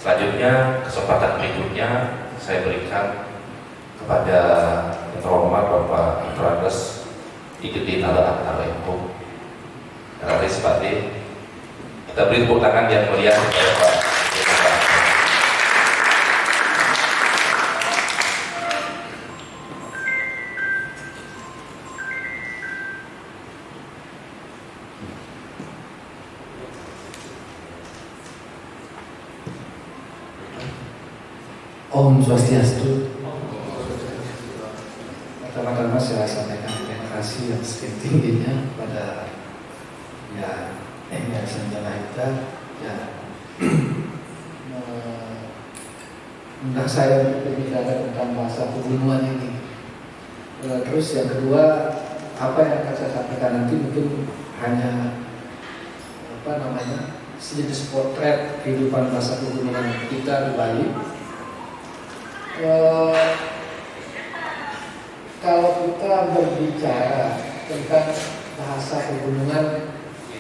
Selanjutnya, kesempatan berikutnya saya berikan kepada yang terhormat Bapak Antrades IGD Nala Hukum Raris Pati. Kita beri tepuk tangan yang meriah kepada Pak. Om Swastiastu. Pertama-tama saya sampaikan terima kasih yang setinggi-tingginya kepada Yayasan Janahita yang mengundang saya untuk berbicara tentang masa pembunuhan ini. Terus yang kedua, apa yang akan saya sampaikan nanti mungkin hanya sejenis potret kehidupan masa pembunuhan kita di Bali. Kalau kita berbicara tentang bahasa pegunungan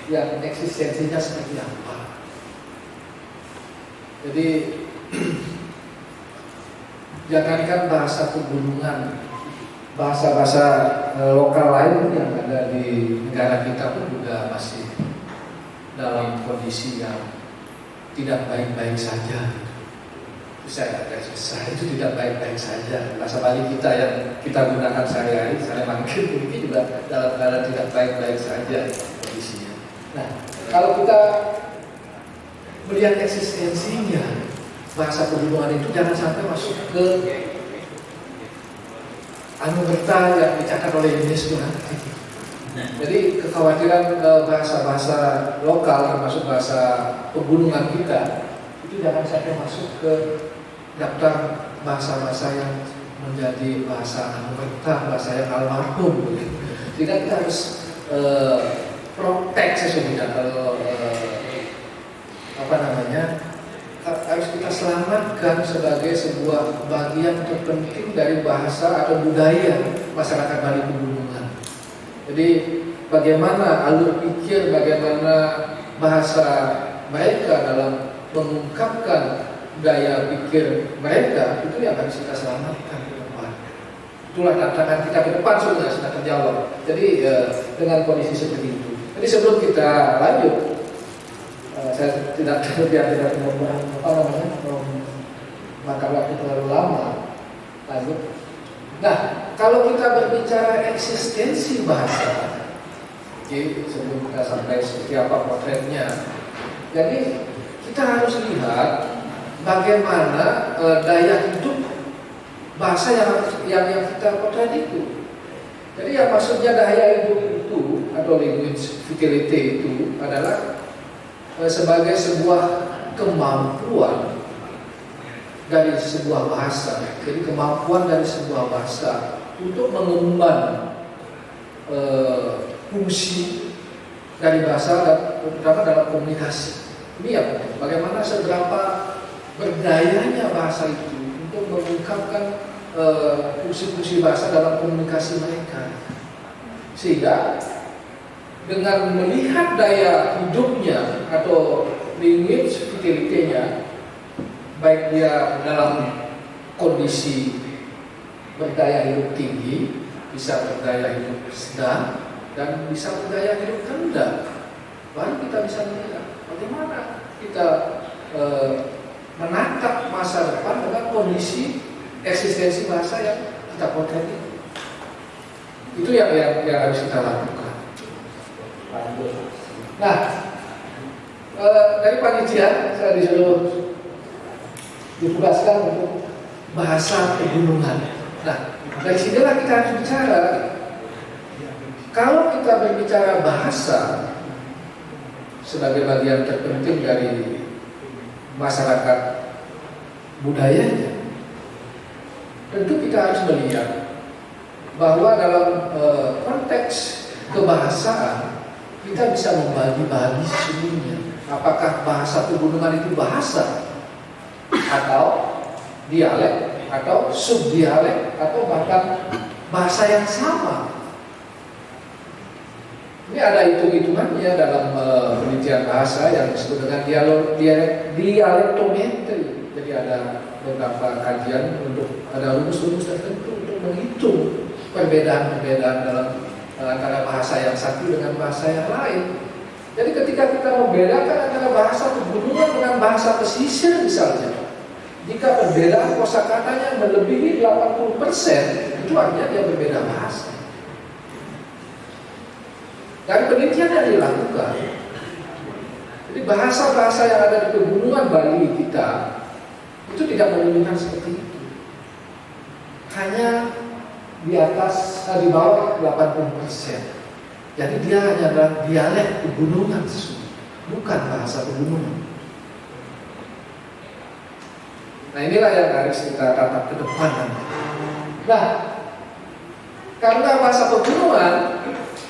yang eksistensinya seperti apa, jadi jangankan bahasa pegunungan, bahasa-bahasa lokal lain yang ada di negara kita pun juga masih dalam kondisi yang tidak baik-baik saja. Saya itu tidak baik-baik saja. Bahasa Bali kita yang kita gunakan sehari-hari, saya manggil ini juga dalam keadaan tidak baik-baik saja kondisinya. Nah, kalau kita melihat eksistensinya, bahasa pegunungan itu jangan sampai masuk ke anugerta yang dicatat oleh UNESCO nanti. Jadi kekhawatiran bahasa-bahasa lokal termasuk bahasa pegunungan kita itu jangan sampai masuk ke daftar bahasa-bahasa yang menjadi bahasa anugerta, bahasa yang almarhum. Jadi kita harus protek sesungguhnya kalau harus kita selamatkan sebagai sebuah bagian terpenting dari bahasa atau budaya masyarakat Bali Pegunungan. Jadi bagaimana alur pikir, bagaimana bahasa mereka dalam mengungkapkan daya pikir mereka, itu yang harus kita selamatkan ke depan. Itulah tantangan kita ke depan sudah terjawab. Jadi dengan kondisi seperti itu. Jadi sebelum kita lanjut, saya tidak maka waktu terlalu lama. Lanjut. Nah, kalau kita berbicara eksistensi bahasa, jadi sebelum kita sampai seperti apa potretnya, jadi kita harus lihat bagaimana daya hidup bahasa yang kita potret itu. Jadi yang maksudnya daya hidup itu atau language vitality itu adalah sebagai sebuah kemampuan dari sebuah bahasa. Jadi kemampuan dari sebuah bahasa untuk mengemban fungsi dari bahasa dan terutama dalam komunikasi. Ini ya, bagaimana seberapa berdayanya bahasa itu untuk mengungkapkan fungsi-fungsi bahasa dalam komunikasi mereka, sehingga dengan melihat daya hidupnya atau language vitality-nya, baik dia dalam kondisi berdaya hidup tinggi, bisa berdaya hidup sedang, dan bisa berdaya hidup rendah, baru kita bisa melihat bagaimana kita menatap masa depan dengan kondisi eksistensi bahasa yang kita potret itu. Itu yang harus kita lakukan. Nah, dari panitia saya disuruh ditugaskan untuk bahasa pegunungan. Nah, dari sinilah kita harus bicara. Kalau kita berbicara bahasa sebagai bagian terpenting dari masyarakat budayanya, tentu kita harus melihat bahwa dalam konteks kebahasaan kita bisa membagi-bagi sesungguhnya apakah bahasa pegunungan itu bahasa atau dialek atau subdialek atau bahkan bahasa yang sama. Ini ada hitung-hitungannya dalam penelitian bahasa yang disebut dengan dialektometri. Jadi ada beberapa kajian untuk ada rumus-rumus tertentu untuk menghitung perbedaan-perbedaan dalam antara bahasa yang satu dengan bahasa yang lain. Jadi ketika kita membedakan antara bahasa pegunungan dengan bahasa pesisir misalnya, jika perbedaan kosakatanya melebihi 80%, itu artinya dia berbeda bahasa. Dan penelitian yang dilakukan, jadi bahasa-bahasa yang ada di pegunungan Bali kita itu tidak menunjukkan seperti itu. Hanya di atas, di bawah 80%. Jadi dia hanya adalah dialek pegunungan sesungguhnya, bukan bahasa pegunungan. Nah inilah yang harus kita tatap ke depan nanti. Nah, karena bahasa pegunungan,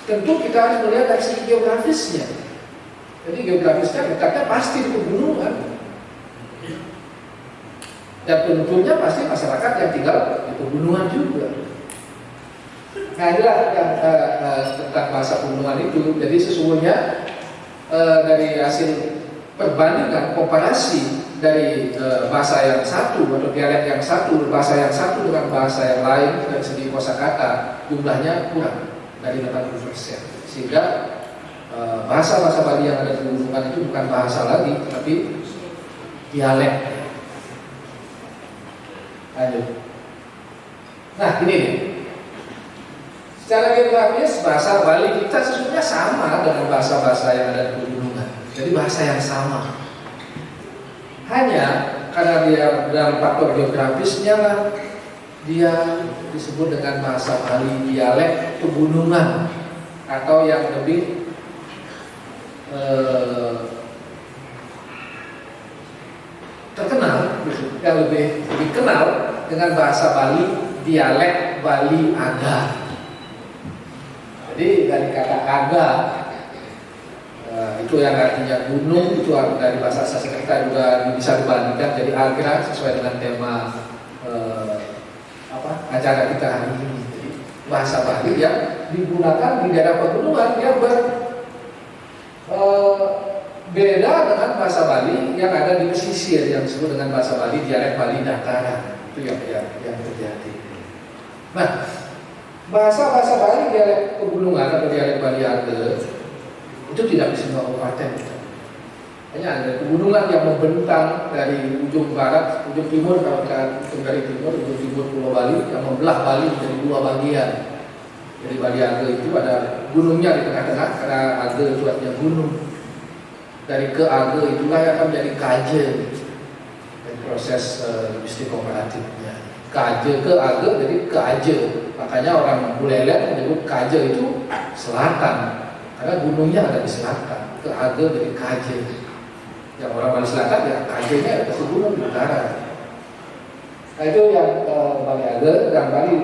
tentu kita harus melihat dari segi geografisnya. Jadi geografisnya letaknya pasti di pegunungan. Dan tentunya pasti masyarakat yang tinggal di pegunungan juga. Nah inilah yang tentang bahasa pegunungan itu. Jadi sesungguhnya dari hasil perbandingan komparasi dari bahasa yang satu atau dialek yang satu, bahasa yang satu dengan bahasa yang lain dari segi kosakata jumlahnya kurang dari 80%. Sehingga bahasa-bahasa Bali yang ada di pegunungan itu bukan bahasa lagi, tetapi dialek. Lanjut. Nah ini nih. Secara geografis bahasa Bali kita sesungguhnya sama dengan bahasa-bahasa yang ada di pegunungan. Jadi bahasa yang sama. Hanya karena dia dalam faktor geografisnya lah, dia disebut dengan bahasa Bali dialek pegunungan atau yang lebih terkenal, yang lebih dikenal dengan bahasa Bali dialek Bali Aga. Jadi dari kata aga itu yang artinya gunung, itu dari bahasa Sanskerta juga bisa dibandingkan jadi agra sesuai dengan tema acara kita hari ini. Jadi bahasa Bali yang digunakan di daerah pegunungan dia beda dengan bahasa Bali yang ada di pesisir yang disebut dengan bahasa Bali dialek Bali dataran. Itu yang terjadi. Nah, bahasa-bahasa Bali dialek pegunungan atau dialek Bali Age itu tidak di semua kabupaten. Hanya ada pegunungan yang membentang dari ujung barat, ujung timur, kalau kita hitung dari timur, ujung timur Pulau Bali yang membelah Bali menjadi dua bagian. Jadi Bali Age itu ada gunungnya di tengah-tengah karena Age itu artinya gunung. Dari ke Age itulah yang akan menjadi Kaje. Dan proses linguistik komparatifnya. Kaje ke Age jadi ke Aje. Makanya orang Buleleng menyebut Kaje itu selatan, karena gunungnya ada di selatan. Ke Age dari Kaje. Yang orang Bali Selatan ya Kaje-nya ada di gunung di utara. Nah itu yang Bali Age dan Bali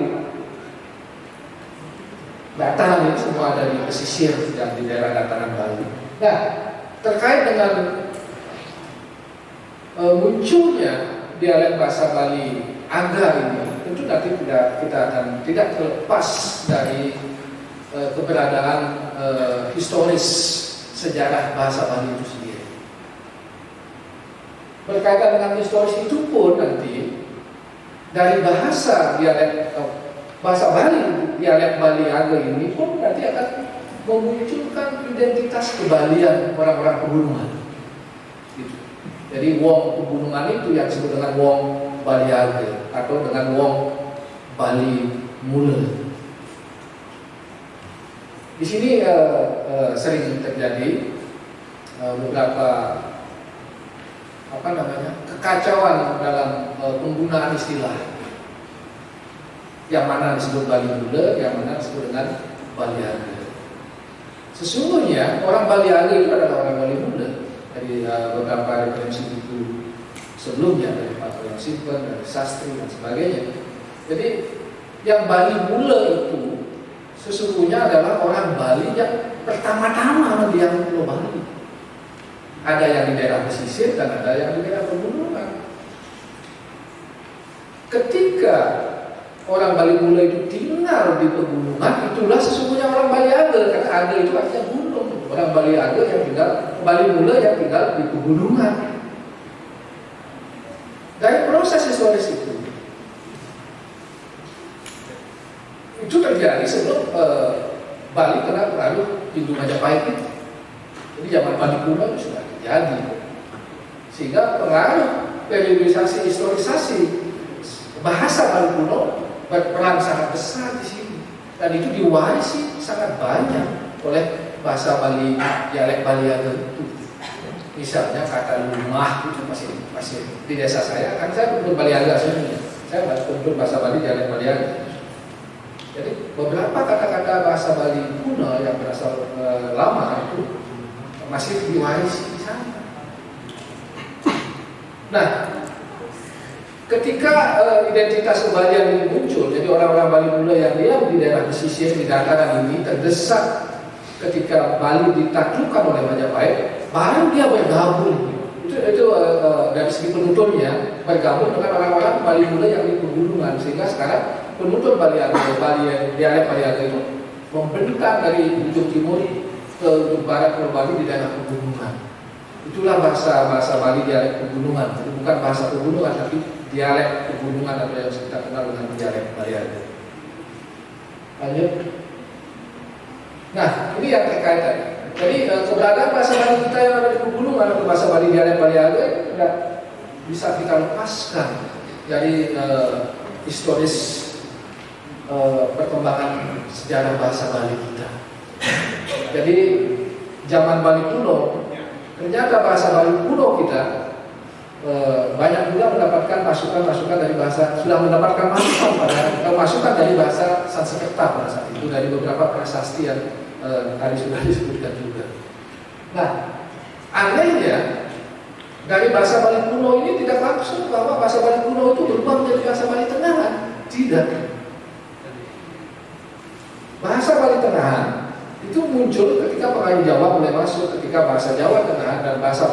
dataran itu semua ada di pesisir dan di daerah dataran Bali. Nah terkait dengan munculnya dialek bahasa Bali Aga ini, tentu nanti kita akan tidak terlepas dari keberadaan historis sejarah bahasa Bali itu sendiri. Berkaitan dengan historis itu pun nanti dari bahasa dialek bahasa Bali dialek Bali Aga ini pun nanti akan memunculkan identitas kebalian orang-orang pegunungan. Gitu. Jadi wong pegunungan itu yang disebut dengan wong Bali Age atau dengan wong Bali Mule. Di sini sering terjadi beberapa kekacauan dalam penggunaan istilah. Yang mana disebut Bali Mule, yang mana disebut dengan Bali Age. Sesungguhnya orang Bali Age itu adalah orang Bali Mule. Dari beberapa referensi buku sebelumnya dari Pak Yang Simpen, dari Sastri dan sebagainya. Jadi yang Bali Mule itu sesungguhnya adalah orang Bali yang pertama-tama mendiami Pulau Bali. Ada yang di daerah pesisir dan ada yang di daerah pegunungan. Ketika orang Bali Mule itu tinggal di pegunungan, itulah sesungguhnya orang Bali Age, karena Age itu artinya gunung. Orang Bali Age yang tinggal, Bali Mule yang tinggal di pegunungan. Dari proses historis itu terjadi sebelum Bali kena pengaruh Hindu Majapahit itu. Jadi zaman Bali kuno itu sudah terjadi, sehingga pengaruh periodisasi historisasi bahasa Bali kuno berperan sangat besar di sini, dan itu diwarisi sangat banyak oleh bahasa Bali, dialek Baliaga itu. Misalnya kata rumah itu masih di desa saya, kan saya penduduk Baliaga sebenarnya, saya penduduk bahasa Bali dialek Baliaga. Jadi beberapa kata-kata bahasa Bali kuno yang berasal lama itu masih diwarisi di sana. Nah, ketika identitas kebalian ini muncul, jadi orang-orang Bali kuno yang diam di daerah pesisir di dataran ini terdesak ketika Bali ditaklukkan oleh Majapahit, baru dia bergabung. Itu dari segi penutupnya bergabung dengan orang-orang Bali kuno yang di pegunungan, sehingga sekarang penutur Baliaga, dialek Baliaga itu membentang dari ujung timur ke ujung barat Pulau Bali di daerah pegunungan. Itulah bahasa Bali dialek pegunungan. Jadi bukan bahasa pegunungan, tapi dialek pegunungan atau yang kita kenal dengan dialek Baliaga. Lanjut. Nah, ini yang terkait tadi. Jadi keberadaan bahasa Bali kita yang ada di pegunungan atau bahasa Bali dialek Baliaga tidak bisa kita lepaskan dari historis perkembangan sejarah bahasa Bali kita. Jadi zaman Bali kuno, ternyata bahasa Bali kuno kita banyak juga mendapatkan masukan-masukan dari bahasa, sudah mendapatkan masukan dari bahasa Sanskerta pada saat itu, dari beberapa prasasti yang tadi sudah disebutkan juga. Nah, anehnya dari bahasa Bali kuno ini tidak langsung bahwa bahasa Bali kuno itu berubah menjadi bahasa Bali Tengahan. Tidak. Bahasa Bali Tengahan itu muncul ketika pengaruh Jawa mulai masuk, ketika bahasa Jawa Tengah dan bahasa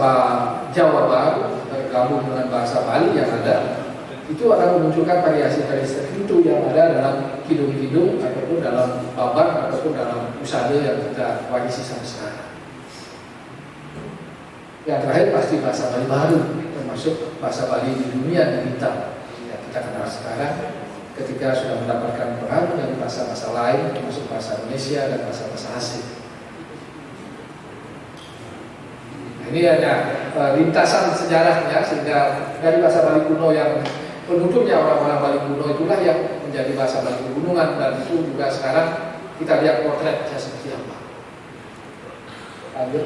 Jawa Baru bergabung dengan bahasa Bali yang ada, itu akan memunculkan variasi-variasi tertentu yang ada dalam kidung-kidung ataupun dalam babat ataupun dalam usada yang kita warisi sampai sekarang. Yang terakhir pasti bahasa Bali baru, termasuk bahasa Bali di dunia digital yang kita kenal sekarang, ketika sudah mendapatkan pengaruh dari bahasa-bahasa lain, termasuk bahasa Indonesia dan bahasa-bahasa asing. Nah, ini ada lintasan sejarahnya, sehingga dari bahasa Bali kuno yang penutupnya orang-orang Bali kuno itulah yang menjadi bahasa Bali pegunungan, dan itu juga sekarang kita lihat potretnya seperti apa. Lanjut.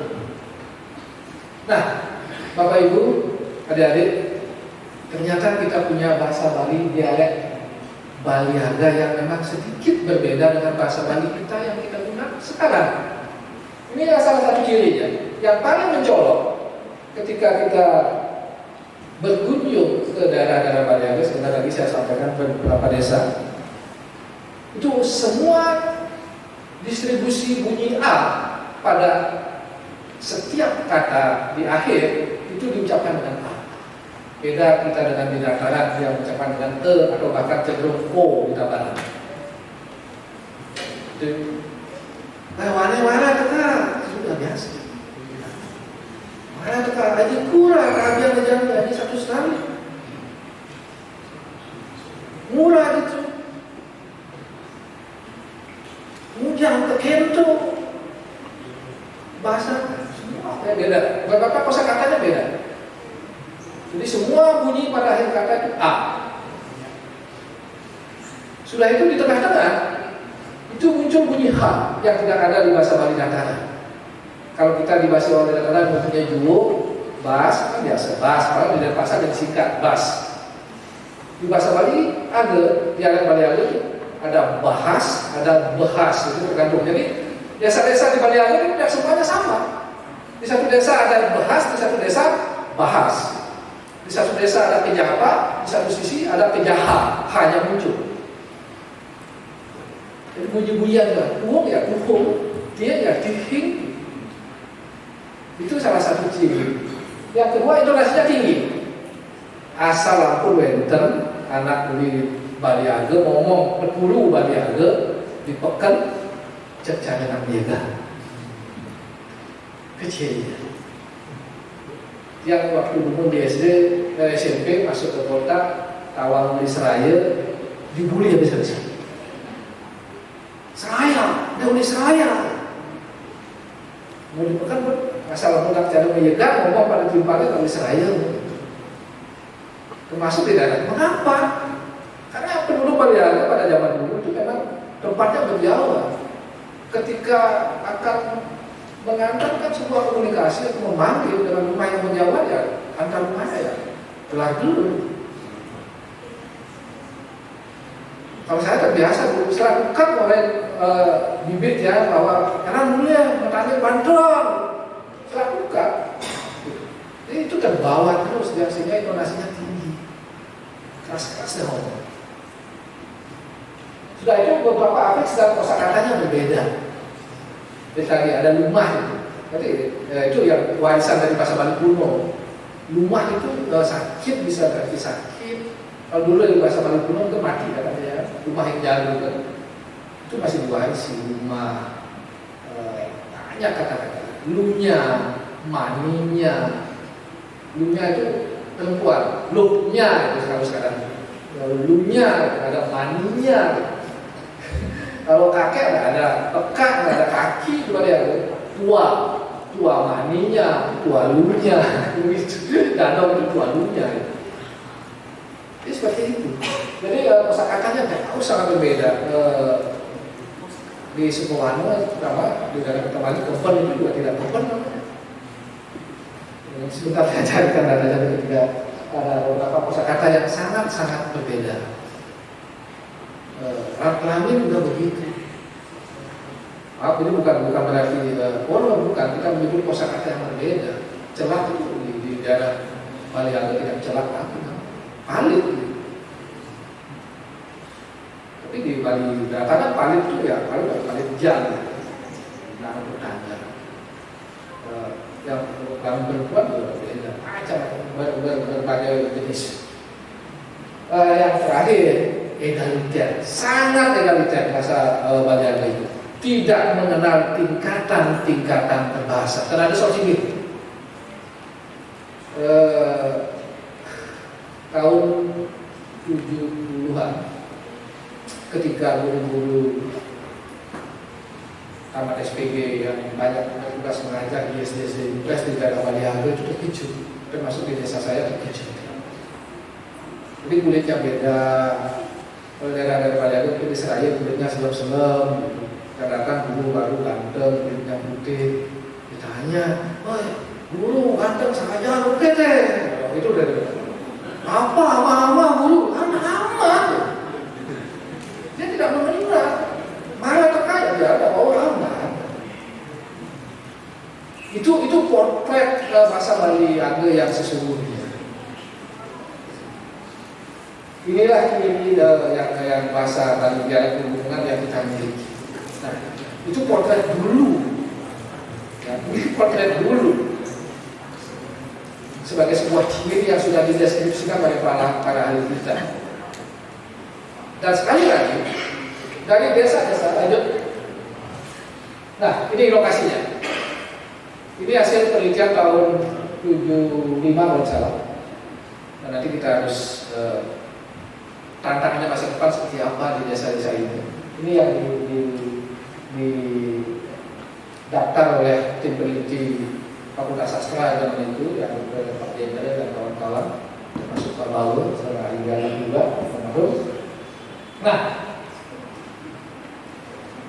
Nah, Bapak Ibu, adik-adik, ternyata kita punya bahasa Bali dialek Baliaga yang memang sedikit berbeda dengan bahasa Bali kita yang kita gunakan sekarang. Ini salah satu cirinya yang paling mencolok ketika kita berkunjung ke daerah-daerah Baliaga. Sebentar lagi saya sampaikan beberapa desa. Itu semua distribusi bunyi A pada setiap kata di akhir itu diucapkan dengan A. Beda kita dengan di dataran yang mengucapkan dengan E atau bahkan cenderung O di dataran. Mana teka sudah biasa. Mana teka aja kurang kabian aja ini satu sekali. Murah gitu. Mujang tekento bahasa semua beda. Beberapa kosakatanya beda. Jadi semua bunyi pada akhir kata itu A. Sudah itu di tengah-tengah itu muncul bunyi H yang tidak ada di bahasa Bali dataran. Kalau kita di bahasa Bali dataran mempunyai juwo, bas, kan biasa bas. Kalau di Denpasar dan singkat bas. Di bahasa Bali ada dialek Bali ada bahas, ada behas, itu tergantung. Jadi desa-desa di Bali itu tidak semuanya sama. Di satu desa ada bahas, di satu desa bahas. Di satu desa ada kejapa, di satu sisi ada kejaha, hanya muncul. Jadi bunyi-bunyian kan, uang ya uhung, dia ya tihing. Itu salah satu ciri. Yang kedua, intonasinya tinggi. Asal lampu wenten, anak di Baliaga ngomong berpuluh Baliaga dipekan cek cara nak biaga. Kecil. Yang waktu dulu di SD SMP masuk ke kota, tawang di Seraya, dibully habis-habisan. Seraya, dia udah Seraya. Kan masalah mudah cara menyegar ngomong pada timpalnya kalau Seraya. Termasuk di daerah. Mengapa? Karena penduduk Baliaga pada zaman dulu itu memang tempatnya berjauh. Ketika akan mengantarkan sebuah komunikasi atau memanggil dengan rumah yang menjauh ya antar rumahnya ya kelar dulu. Kalau saya terbiasa dulu setelah bukan oleh bibit ya bahwa karena dulu ya petani bandrol setelah buka itu terbawa terus sehingga intonasinya tinggi keras-keras dan ngomong. Sudah itu beberapa afiks dan kosakatanya berbeda. Jadi tadi ada lumah itu. Jadi itu yang warisan dari bahasa Bali kuno. Lumah itu sakit bisa berarti sakit. Kalau dulu di bahasa Bali kuno itu mati katanya ya. Rumah yang jalan kan. Itu masih diwarisi rumah. Banyak kata-kata. Lunya, maninya. Lunya itu perempuan. Luknya itu selalu sekarang. Lunya ada maninya. Kalau kakek ada peka, ada kaki, juga dia tua maninya, tua lunya, danau itu tua lunya. Jadi seperti itu. Jadi kosakatanya jauh sangat berbeda. Di Semuanya, terutama di daerah Ketamani, kepen itu juga tidak kepen. Sebentar saya carikan datanya ketika ada beberapa kosakata yang sangat-sangat berbeda. Kelamin juga begitu. Maaf, ini bukan berarti bukan, kita menyebut kosakata yang berbeda. Celak itu di daerah Baliaga tidak celak lagi, palit. Tapi di Bali dataran palit itu ya palit jam, nah untuk tangga. Yang kelamin perempuan juga berbeda, macam berbagai jenis. Yang terakhir egaliter, sangat egaliter bahasa Baliaga itu. Tidak mengenal tingkatan-tingkatan berbahasa. Karena ada soal sini. Tahun 70-an ketika guru-guru tamat SPG yang banyak bertugas mengajar di SD di daerah Baliaga itu terkejut, termasuk di desa saya terkejut. Jadi kulitnya beda. Kalau daerah Baliaga itu di Seraya kulitnya selem-selem. Kadang-kadang guru baru ganteng, kulitnya putih. Ditanya, "Woi, guru ganteng sengaja oke deh." Itu dari apa guru? Amat. Dia tidak menerima. Malah terkaya dia ada amat. Itu potret bahasa Baliaga yang sesungguhnya. Inilah yang bahasa Baliaga hubungan yang kita miliki. Nah, itu potret dulu. Ya, ini potret dulu. Sebagai sebuah ciri yang sudah dideskripsikan oleh para ahli kita. Dan sekali lagi, dari desa-desa lanjut. Nah, ini lokasinya. Ini hasil penelitian tahun 75 kalau salah. Dan nanti kita harus tantangannya masa depan seperti apa di desa-desa ini. Ini yang didaftar oleh tim peneliti Fakultas Sastra zaman itu yang Pak Jendela dan kawan-kawan, termasuk Pak Baul, serta Indah juga, termasuk. Nah,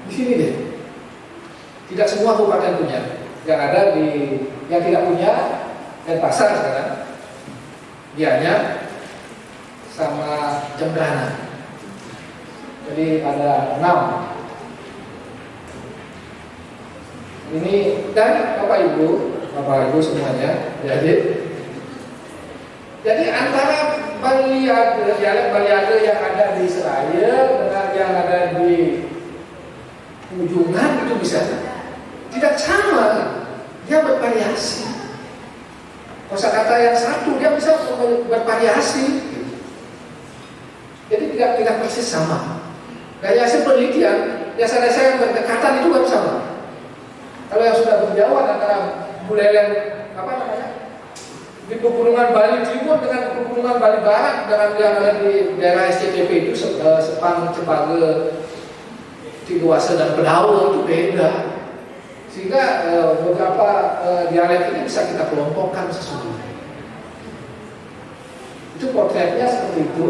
di sini deh, tidak semua kabupaten punya. Yang ada yang tidak punya Denpasar sekarang, dianya sama Jembrana. Jadi ada 6. Ini dan Bapak Ibu semuanya. Jadi antara dialek Baliaga yang ada di Seraya dengan yang ada di Ujungan itu bisa tidak sama. Dia bervariasi. Kosakata yang satu dia bisa bervariasi. Jadi tidak persis sama. Dari hasil penelitian, desa-desa yang berdekatan itu baru sama. Kalau yang sudah berjauhan antara Buleleng di pegunungan Bali Timur dengan pegunungan Bali Barat dengan yang ada di daerah SCTP itu Sepang, Cepage, Tiluasa dan Bedawa itu beda. Sehingga beberapa dialek ini bisa kita kelompokkan sesungguhnya. Itu potretnya seperti itu.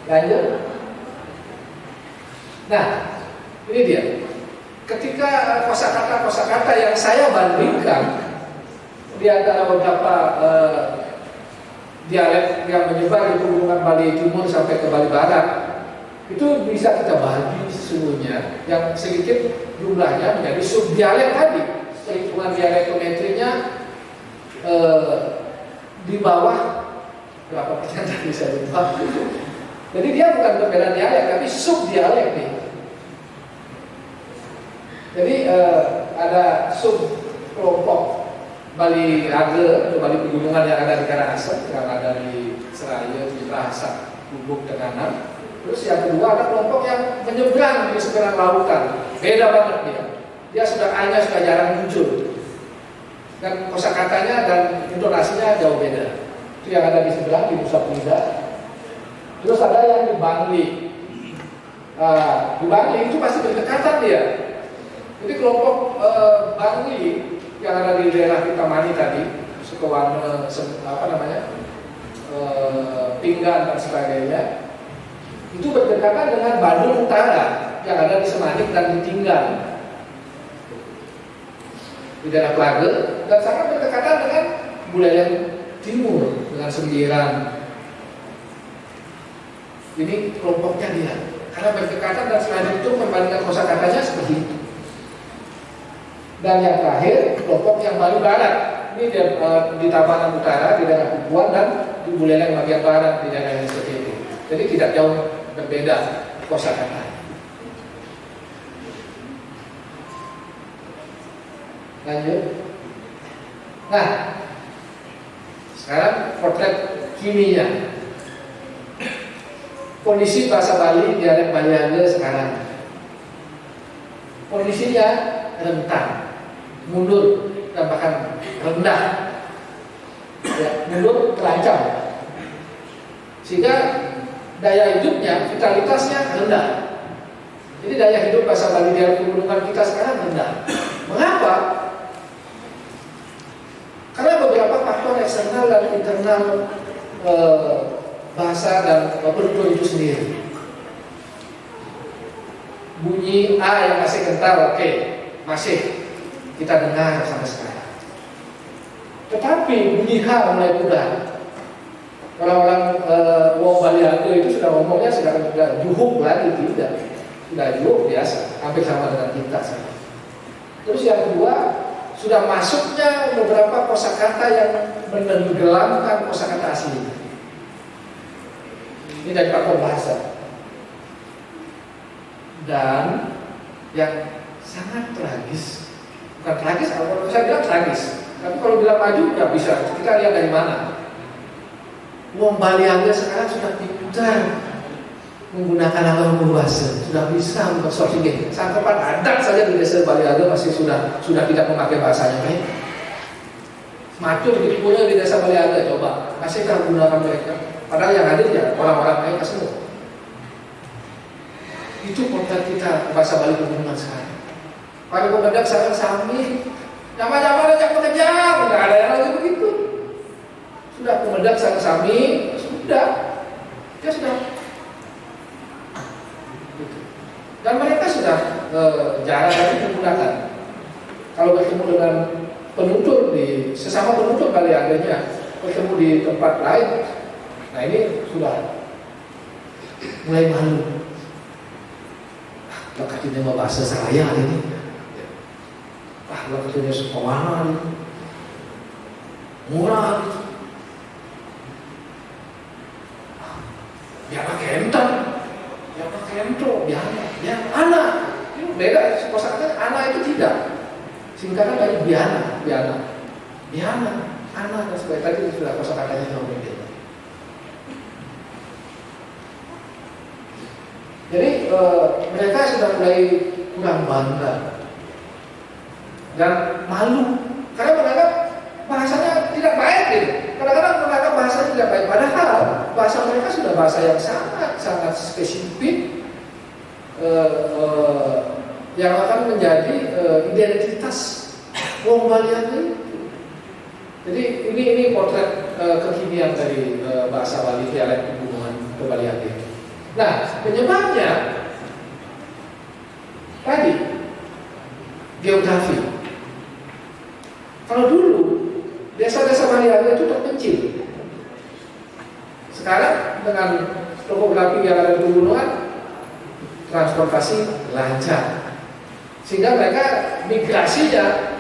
Lanjut. Nah, ini dia. Ketika kosakata yang saya bandingkan di antara beberapa dialek yang menyebar di pegunungan Bali Timur sampai ke Bali Barat, itu bisa kita bagi sesungguhnya yang sedikit jumlahnya menjadi subdialek tadi. Perhitungan dialektometrinya di bawah berapa persen tadi saya lupa. Jadi dia bukan perbedaan dialek tapi subdialek nih. Jadi ada sub kelompok Bali Age atau Bali Pegunungan yang ada di Karangasem, yang ada di Seraya, di Bahasa, Lubuk, Tenganan. Terus yang kedua ada kelompok yang menyeberang di seberang lautan. Beda banget dia. Dia sudah A-nya sudah jarang muncul. Dan kosakatanya dan intonasinya jauh beda. Itu yang ada di seberang di Nusa Penida. Terus ada yang di Bangli. Di Bangli itu pasti berdekatan dia. Jadi kelompok Bangli yang ada di daerah Kintamani tadi, Sukawana, Pinggan dan sebagainya, itu berdekatan dengan Bandung Utara yang ada di Semanik dan di Tinggal di daerah Plage, dan sangat berdekatan dengan Buleleng Timur dengan Sembiran. Ini kelompoknya dia, karena berdekatan dan selain itu perbandingan kosakatanya seperti itu. Dan yang terakhir kelompok yang Bali Barat, ini di Tabanan Utara di daerah Kubuan dan di Buleleng bagian barat di daerah SCTP. Jadi tidak jauh berbeda kosakata. Lanjut. Nah, sekarang potret kimia. Kondisi bahasa Bali dialek Bali Age sekarang. Kondisinya rentan, mundur dan bahkan rendah, ya, mundur terancam, sehingga daya hidupnya, vitalitasnya rendah. Jadi daya hidup bahasa Bali di pegunungan kita sekarang rendah. Mengapa? Karena beberapa faktor eksternal dan internal bahasa dan penutur itu sendiri. Bunyi A yang masih kental, oke, masih kita dengar sampai sekarang. Tetapi bunyi H mulai pudar. Orang-orang wong Bali Age itu sudah ngomongnya sudah juhuk lagi, tidak, sudah juhuk biasa, hampir sama dengan kita sekarang. Terus yang kedua, sudah masuknya beberapa kosakata yang menenggelamkan kosakata asli. Ini dari faktor bahasa. Dan yang sangat tragis, bukan tragis, kalau saya bilang tragis, tapi kalau bilang maju nggak bisa. Kita lihat dari mana. Wong Bali Age sekarang sudah pintar menggunakan alat bahasa, sudah bisa mempersoalkan. Sangkapan adat saja di desa Bali Age masih sudah tidak memakai bahasanya baik. Matur begitu pula di desa Bali Age, coba masihkah gunakan mereka? Padahal yang hadir ya orang-orang mereka semua. Itu potret kita bahasa Bali pegunungan sekarang. Pada pemendak sangat sami, nama-nama aja pekerja, nggak ada yang lagi begitu. Sudah pemendak sangat sami, sudah, ya sudah. Dan mereka sudah jarang lagi menggunakan. Kalau bertemu dengan penutur di sesama penutur Bali Age-nya, bertemu di tempat lain, nah ini sudah mulai malu. Lekat ini mau bahasa saya ini, lekat ini sekolah ini, murah, biar pakai entar, biar pakai ento, biar anak, itu beda. Kosakata anak itu tidak, singkatan dari biana, anak dan sebagainya. Tadi sudah kosakatanya jauh berbeda. Jadi mereka sudah mulai kurang bangga dan malu karena menganggap bahasanya tidak baik gitu. tidak baik. Padahal bahasa mereka sudah bahasa yang sangat spesifik, yang akan menjadi identitas wong Balian itu. Jadi ini potret kekinian dari bahasa Bali, dialek pegunungan Balian itu. Nah, penyebabnya tadi geografi. Kalau dulu desa-desa Balian itu terpencil. Sekarang dengan topografi yang ada di pegunungan, transportasi lancar, sehingga mereka migrasinya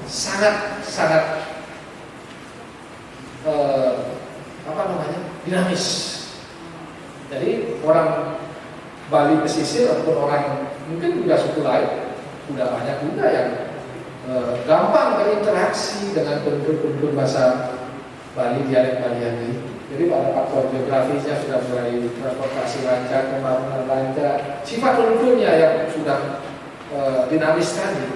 sangat dinamis. Jadi orang Bali pesisir ataupun orang mungkin juga suku lain sudah banyak juga yang gampang berinteraksi dengan penduduk bahasa Bali, dialek Balian ini. Jadi pada faktor geografisnya sudah mulai transportasi lancar, pembangunan lancar, sifat penduduknya yang sudah dinamis tadi.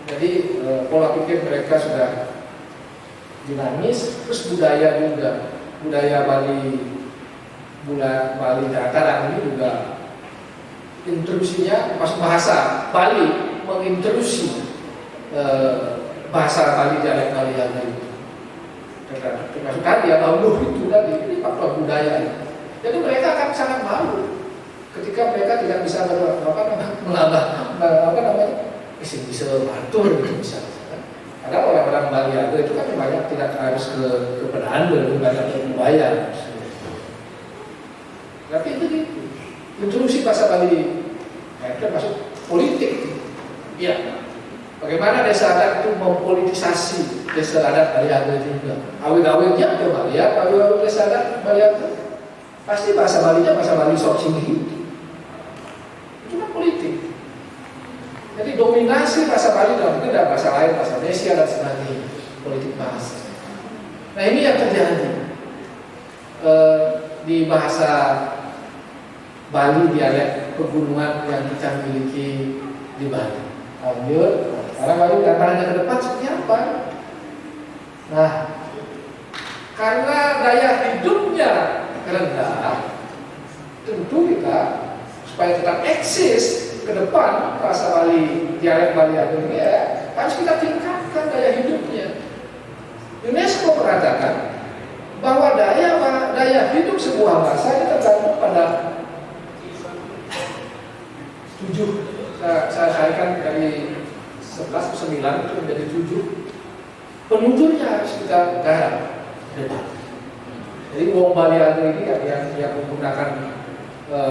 Jadi pola pikir mereka sudah dinamis, terus budaya juga, budaya Bali dataran ini juga intrusinya, masuk bahasa Bali mengintrusi bahasa Bali, dialek Balian itu. Termasuk tadi ya lalu itu tadi, ini faktor budaya. Jadi mereka akan sangat malu ketika mereka tidak bisa bisa atur gitu misalnya. Ada orang-orang Bali itu kan banyak tidak harus ke pedaan, lebih banyak ke budaya. Tapi itu gitu. Intrusi bahasa Bali, termasuk politik. Ya. Bagaimana desa adat itu mempolitisasi desa adat Balian juga. Awil-awilnya ke Balian, awil-awil desa adat Balian itu pasti bahasa Balinya bahasa Bali sok sini. Itu kan politik. Jadi dominasi bahasa Bali dalam itu dan bahasa lain, bahasa Indonesia dan sebagainya, politik bahasa. Nah ini yang terjadi di bahasa Bali, dialek pegunungan yang kita miliki di Bali. Lanjut, sekarang Bali gambarannya ke depan seperti apa? Nah, karena daya hidupnya rendah, tentu kita supaya tetap eksis ke depan bahasa Bali, dialek Balian ini ya, harus kita tingkatkan daya hidupnya. UNESCO mengatakan bahwa daya hidup sebuah bahasa itu tergantung pada 7. Saya kan dari 11 ke 9 itu menjadi 7. Penuturnya harus kita garap depan. Jadi wong Balian ini yang menggunakan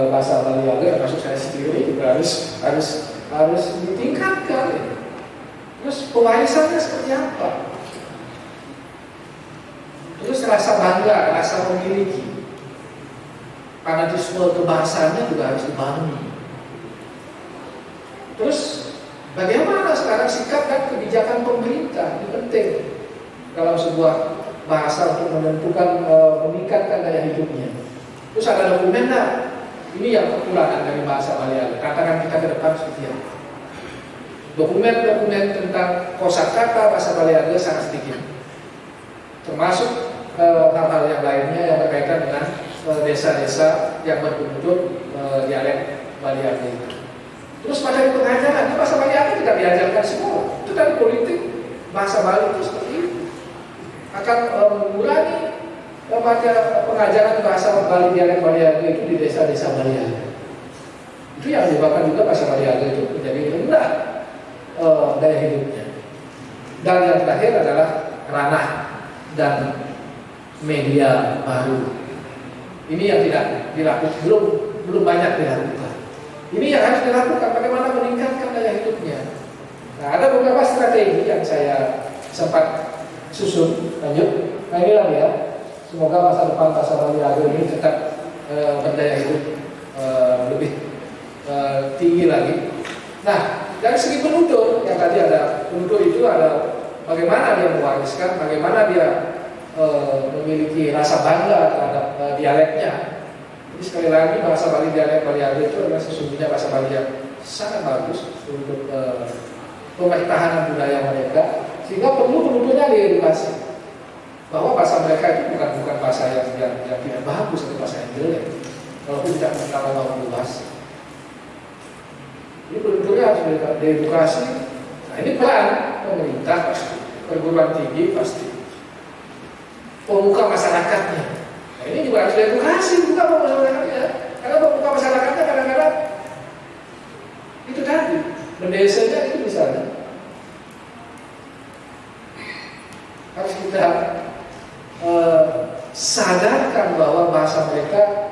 bahasa Balian, termasuk saya sendiri juga harus ditingkatkan. Terus pewarisannya seperti apa? Terus rasa bangga, rasa memiliki, fanatisme kebangsanya juga harus dibangun. Terus bagaimana sekarang sikap dan kebijakan pemerintah ini penting dalam sebuah bahasa untuk menentukan meningkatkan daya hidupnya. Terus ada dokumen ini yang kekurangan dari bahasa Balian. Katakan kita ke depan seperti apa? Dokumen-dokumen tentang kosakata bahasa Balian sangat sedikit. Termasuk hal-hal yang lainnya yang berkaitan dengan desa-desa yang berpenutur dialek Balian itu. Terus pada pengajaran itu bahasa Balian tidak diajarkan semua. Itu dari politik bahasa Bali itu seperti itu akan mengurangi pengajaran bahasa Bali, dialek Balian itu di desa-desa Balian. Itu yang menyebabkan juga bahasa Balian itu menjadi rendah daya hidupnya. Dan yang terakhir adalah ranah dan media baru. Ini yang tidak dilakukan, belum banyak dilakukan. Ini yang harus dilakukan, bagaimana meningkatkan daya hidupnya. Nah, ada beberapa strategi yang saya sempat susun. Lanjut, nah inilah ya. Semoga masa depan bahasa Balian ini tetap berdaya hidup lebih tinggi lagi. Nah, dari segi penutur, yang tadi ada penutur itu ada bagaimana dia mewariskan, bagaimana dia memiliki rasa bangga terhadap dialeknya. Jadi sekali lagi bahasa Bali, dialek Balian itu adalah sesungguhnya bahasa Bali yang sangat bagus untuk pertahanan budaya mereka, sehingga perlu penuturnya diedukasi. bahwa bahasa mereka itu bukan bahasa yang tidak bagus atau bahasa yang jelek, walaupun tidak mengenal lawan bahasa. Ini betul-betul harus diedukasi. Nah, ini peran pemerintah pasti, perguruan tinggi pasti, pemuka masyarakatnya. Nah, ini juga harus diedukasi pemuka masyarakatnya, karena pemuka masyarakatnya kadang-kadang itu tadi mendesanya itu misalnya harus kita sadarkan bahwa bahasa mereka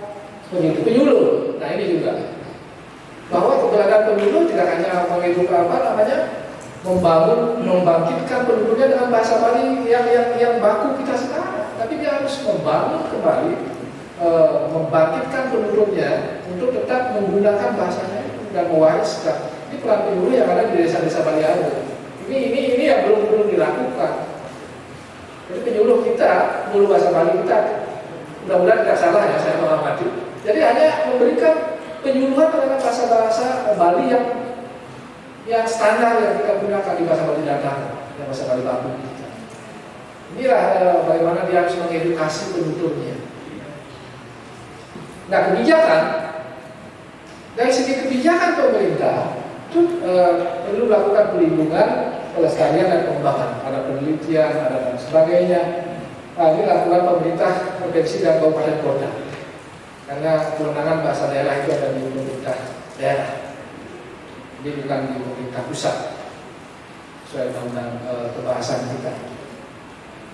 penyuluh. Nah ini juga bahwa keberadaan penyuluh tidak hanya menghidupkan membangkitkan penduduknya dengan bahasa Bali yang baku kita sekarang, tapi dia harus membangun kembali, membangkitkan penduduknya untuk tetap menggunakan bahasanya dan mewariskan. Ini peran penyuluh yang ada di desa-desa Bali Age. Ini yang belum dilakukan. Jadi penyuluh kita, penyuluh bahasa Bali kita, mudah-mudahan tidak salah ya saya mengamati. Jadi hanya memberikan penyuluhan terhadap bahasa-bahasa Bali yang standar yang kita gunakan di bahasa Bali datar, yang bahasa Bali baku kita. Inilah bagaimana dia harus mengedukasi penuturnya. Nah kebijakan, dari segi kebijakan pemerintah itu perlu melakukan pelindungan, pelestarian dan pengembangan, ada penelitian, ada dan sebagainya. Nah, ini lakukan pemerintah provinsi dan kabupaten kota. Karena kewenangan bahasa daerah itu ada di pemerintah daerah, jadi bukan di pemerintah pusat, sesuai undang-undang kebahasan kita.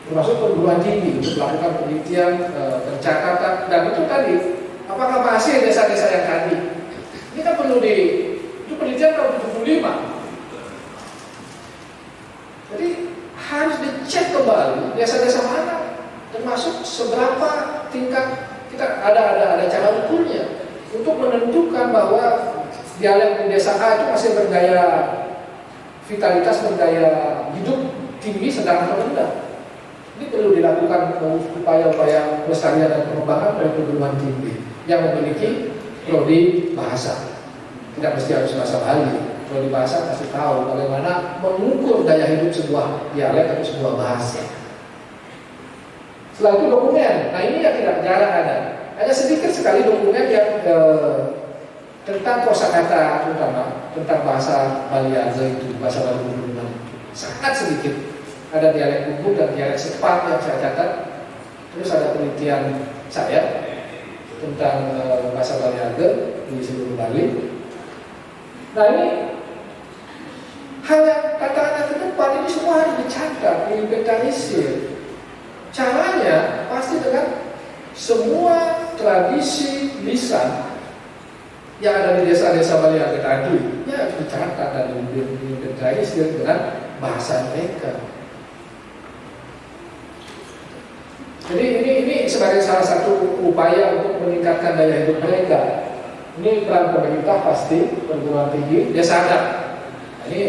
Termasuk perguruan tinggi untuk melakukan penelitian, pencatatan, dan itu tadi, apakah masih desa-desa yang tadi? Ini kan perlu itu penelitian tahun 75. Jadi harus dicek kembali desa-desa mana, termasuk seberapa tingkat. Kita ada cara ukurnya untuk menentukan bahwa dialek di desa A itu masih berdaya vitalitas, berdaya hidup tinggi, sedang atau rendah. Ini perlu dilakukan upaya-upaya pelestarian dan pengembangan oleh perguruan tinggi yang memiliki prodi bahasa. Tidak mesti harus bahasa Bali. Prodi bahasa kasih tahu bagaimana mengukur daya hidup sebuah dialek atau sebuah bahasa. Setelah itu dokumen. Nah ini yang tidak jarang ada. Hanya sedikit sekali dokumen yang tentang kosakata, terutama tentang bahasa Bali Age itu, bahasa Bali Buluman. Sangat sedikit. Ada dialek Bubuk dan dialek Sepak yang saya catat. Terus ada penelitian saya tentang bahasa Bali Age di seluruh Bali. Nah ini hal yang kata-kata ke depan ini semua harus dicatat, diinventarisir. Caranya pasti dengan semua tradisi lisan yang ada di desa-desa Bali Age tadi, ya harus dicatat dan diinventarisir dengan bahasa mereka. Jadi ini sebagai salah satu upaya untuk meningkatkan daya hidup mereka. Ini peran pemerintah pasti, perguruan tinggi, desa adat. Ini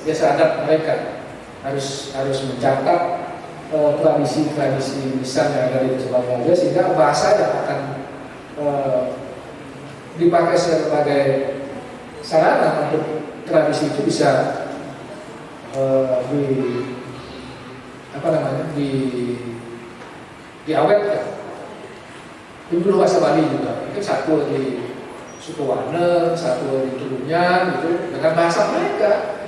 desa adat mereka harus mencatat tradisi-tradisi lisan yang ada di desa Bali Age, sehingga bahasa yang akan dipakai sebagai sarana untuk tradisi itu bisa diawetkan. Dulu bahasa Bali juga, mungkin satu di Sukowarna, satu di Tulunyan, gitu, dengan bahasa mereka,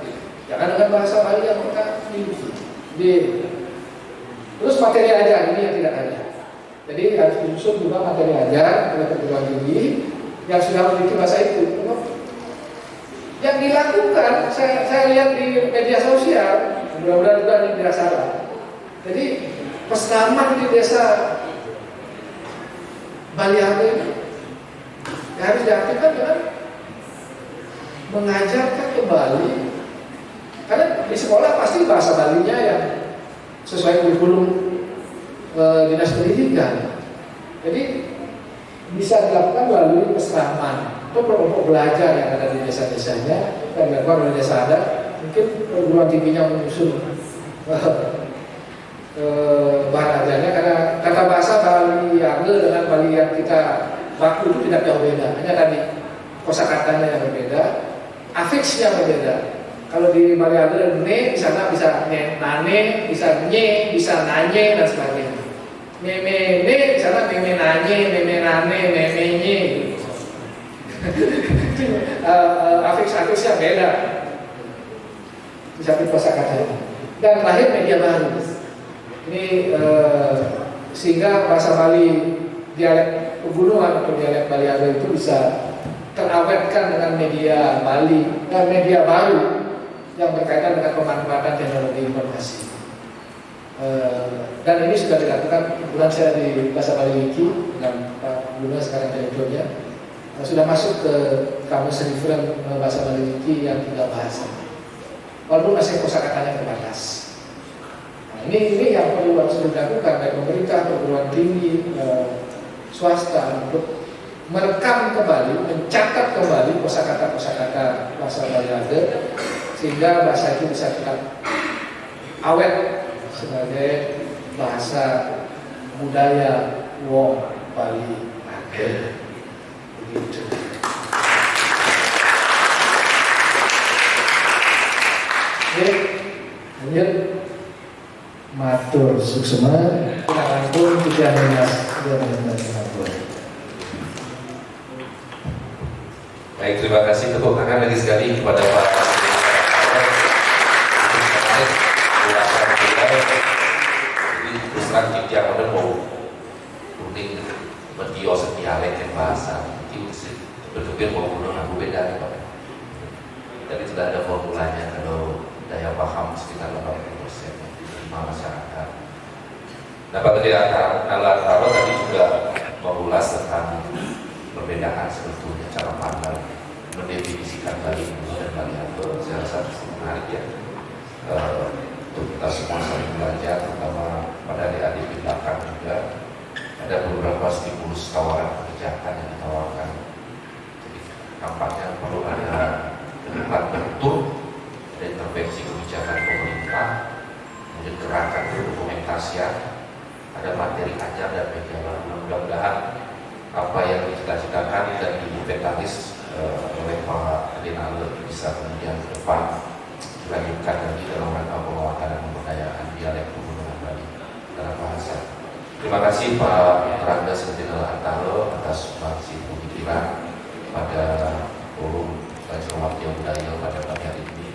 jangan dengan bahasa Bali yang mereka miliki. Terus materi ajar ini yang tidak ada. Jadi harus disusun juga materi ajar oleh perguruan tinggi yang sudah memiliki bahasa itu. Yang dilakukan, saya lihat di media sosial, mudah-mudahan juga ini tidak salah. Jadi pesnaman di desa Bali Age ini harus diaktifkan dengan mengajarkan kembali, karena di sekolah pasti bahasa Balinya yang sesuai kurikulum dinas pendidikan. Jadi bisa dilakukan melalui pesnaman atau kelompok belajar yang ada di desa-desanya, yang dilakukan oleh desa adat. Mungkin perguruan tingginya menyusun bahan ajarnya, karena kata bahasa Bali Age dengan Bali yang kita baku itu tidak jauh beda, hanya tadi kosakatanya yang berbeda, afiksnya berbeda. Kalau di Bali ada ne, di sana bisa nane, bisa nye, bisa nanye dan sebagainya. Meme ne, di sana meme nanye, meme nane, meme nye. Afiks-afiksnya beda. Bisa kosakata. Dan lahir media baru. Ini sehingga bahasa Bali dialek pegunungan atau dialek Bali Ado itu bisa terawetkan dengan media Bali dan media baru yang berkaitan dengan pemanfaatan teknologi informasi. Dan ini sudah dilakukan. Kebetulan saya di Bahasa Bali Wiki dengan Pak Guna sekarang direkturnya sudah masuk ke kamus referensi Bahasa Bali Wiki yang 3 bahasa. Walaupun masih kosakatanya terbatas. Nah, ini yang perlu harus dilakukan dari pemerintah, perguruan tinggi, swasta untuk merekam kembali, mencatat kembali kosakata-kosakata bahasa Bali Ado sehingga bahasa itu bisa tetap awet sebagai bahasa budaya wong Bali Ado. Begitu. Oke, lanjut. Matur suksema, langkung 3 Baik, terima kasih, tepuk tangan lagi sekali kepada Pak Jadi terus terang yang ada mau kuning berdio setialek yang bahasa itu betul-betul mau kuno aku beda Pak. Jadi sudah ada formulanya kalau daya paham sekitar 80% di masyarakat. Nah, Pak Tadi Antara tadi juga mengulas tentang perbedaan sebetulnya cara pandang mendefinisikan Bali dan Bali Ado. Saya rasa menarik ya untuk kita semua saling belajar, terutama pada adik-adik di belakang juga ada beberapa stimulus tawaran kebijakan yang ditawarkan. Jadi nampaknya perlu ada kedepan bentuk dan intervensi kebijakan pemerintah, kemudian gerakan dokumentasian, ada materi ajar dan media baru. Mudah-mudahan apa yang dicita-citakan dan diinventaris oleh Pak Adinale bisa kemudian ke depan dilanjutkan lagi dalam rangka penguatan dan pemberdayaan dialek pegunungan Bali dalam bahasa. Terima kasih Pak Rangga Sendinala Antaro atas sumbangsih pemikiran pada forum Belajar Budaya pada pagi hari ini.